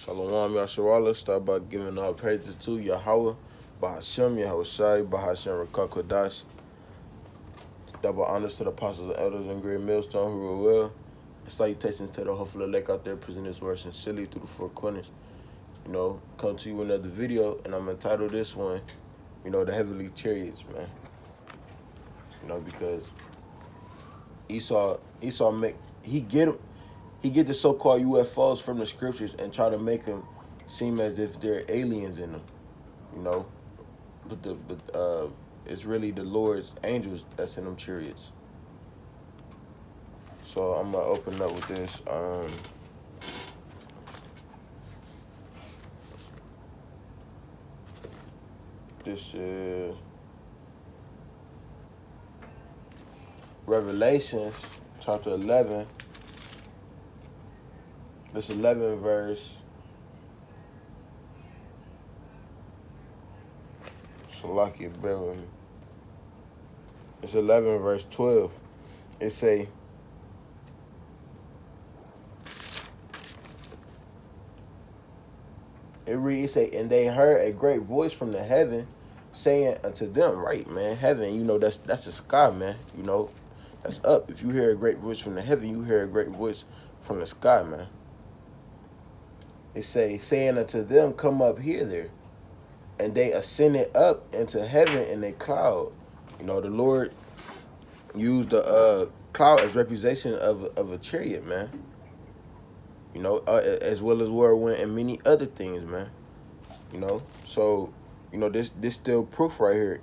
Shalom, Yasharal. Let's start by giving all praises to Yahweh, Bahashem, Yahushai, Bahashem, Rakakodash. Double honors to the apostles and elders and great millstone who were well. And salutations to the hopeful elect out there presenting this word sincerely through the four corners. Come to you with another video, and I'm entitled this one, the heavenly chariots, man. Because Esau he get the so-called UFOs from the scriptures and try to make them seem as if there are aliens in them, but it's really the Lord's angels that's in them chariots. So I'm gonna open up with this. This is Revelations chapter 11. This 11 verse. Salakia, bear with me. It's 11 verse 12. It say, and they heard a great voice from the heaven saying unto them, right, man, heaven, that's the sky, man, that's up. If you hear a great voice from the heaven, you hear a great voice from the sky, man. It say, saying unto them, come up hither. And they ascended up into heaven in a cloud. The Lord used the cloud as representation of a chariot, man. As well as whirlwind and many other things, man. So, this still proof right here,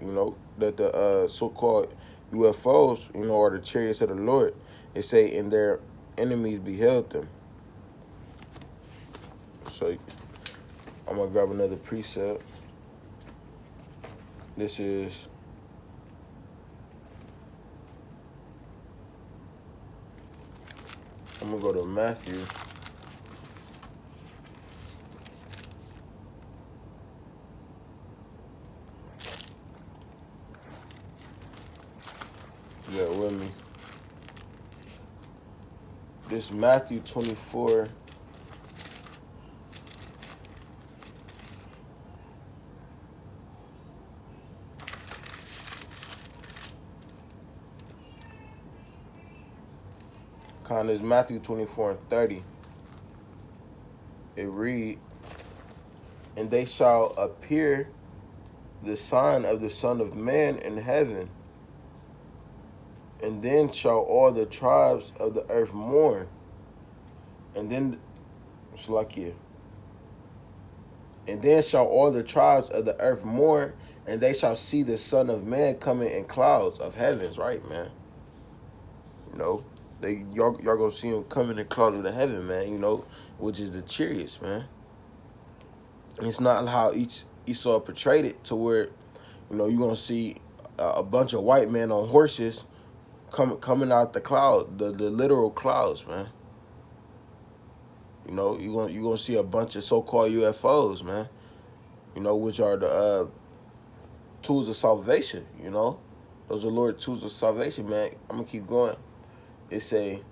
that the so-called UFOs, are the chariots of the Lord. It say, and their enemies beheld them. So, I'm going to grab another precept. This is I'm going to go to Matthew. Yeah, with me. This Matthew 24. Is Matthew 24 and 30. It read, and they shall appear the sign of the Son of Man in heaven, and then shall all the tribes of the earth mourn. And then shall all the tribes of the earth mourn, and they shall see the Son of Man coming in clouds of heavens, right, man? Y'all gonna see him coming in cloud of the heaven, man, which is the chariots, man. And it's not how Esau portrayed it to where, you're gonna see a bunch of white men on horses coming out the cloud, the literal clouds, man. You're gonna see a bunch of so-called UFOs, man. Which are the tools of salvation, Those are Lord's tools of salvation, man. I'm gonna keep going. It say,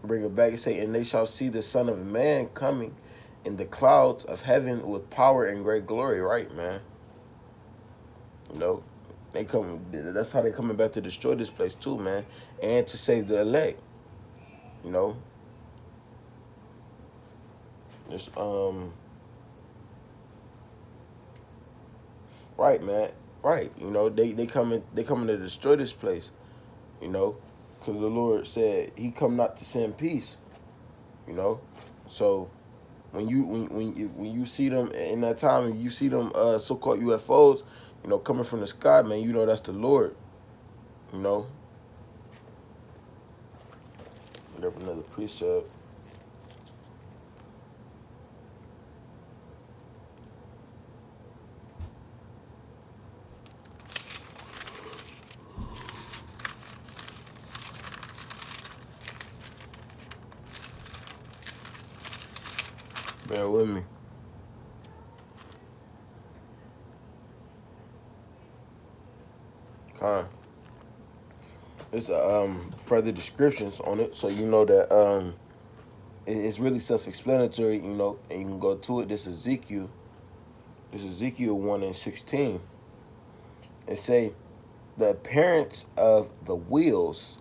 bring it back, it say, and they shall see the Son of Man coming in the clouds of heaven with power and great glory, right, man? They come. That's how they coming back to destroy this place too, man, and to save the elect. Just right, man, right. They coming to destroy this place, because the Lord said He come not to send peace, So when you see them in that time, and you see them so-called UFOs, coming from the sky, man, that's the Lord. Whatever, another precept. Bear with me. There's further descriptions on it, so that It's really self-explanatory, you know, and you can go to it. This is Ezekiel 1:16. It say, the appearance of the wheels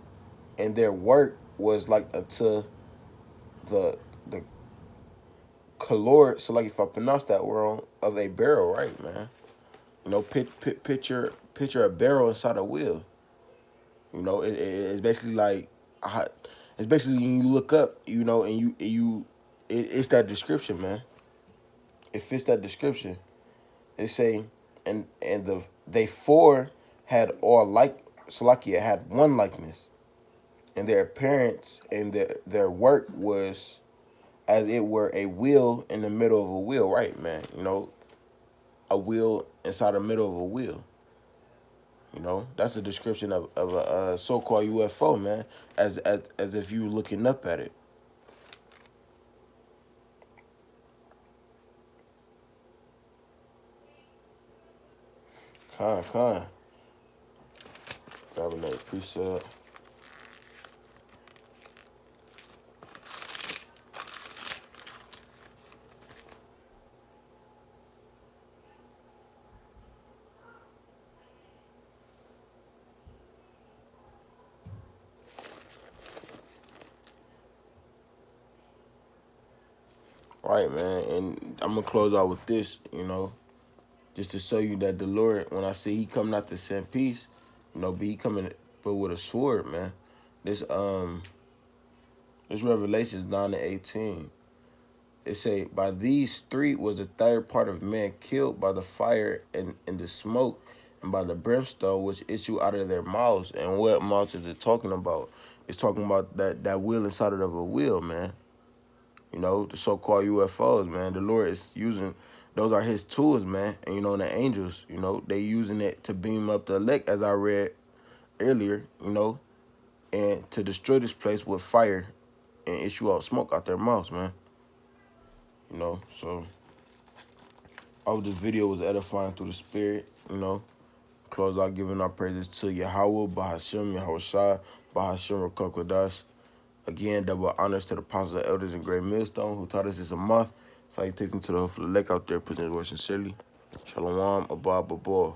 and their work was like unto the color. So like if I pronounce that wrong, of a barrel, right, man? You know, picture a barrel inside a wheel. You know, it's basically like it's basically when you look up, you know, and it's that description, man. It fits that description. It say, and they four had all like Salakia had one likeness, and their appearance and their work was as it were a wheel in the middle of a wheel, right, man? You know, a wheel inside the middle of a wheel. You know, that's a description of a so-called UFO, man, as if you looking up at it. Con. Grab another preset. Right, man, and I'm gonna close out with this, you know, just to show you that the Lord, when I say He coming out to send peace, you know, but He coming but with a sword, man. This Revelations 9:18. It say, by these three was the third part of man killed by the fire and the smoke and by the brimstone which issue out of their mouths. And what mouths is it talking about? It's talking about that wheel inside of a wheel, man. You know, the so-called UFOs, man. The Lord is using, those are His tools, man. And, you know, the angels, you know, they using it to beam up the elect, as I read earlier, you know, and to destroy this place with fire and issue out smoke out their mouths, man. You know, so I hope this video was edifying through the spirit, you know. Close out giving our praises to Yahweh, Bahashem, Yahushua, Bahashem, Rakokodash. Again, double honors to the apostles, elders, and great millstone who taught us this a month. Salutations to the whole lake out there, putting his word sincerely. Shalom, Abba, Abba.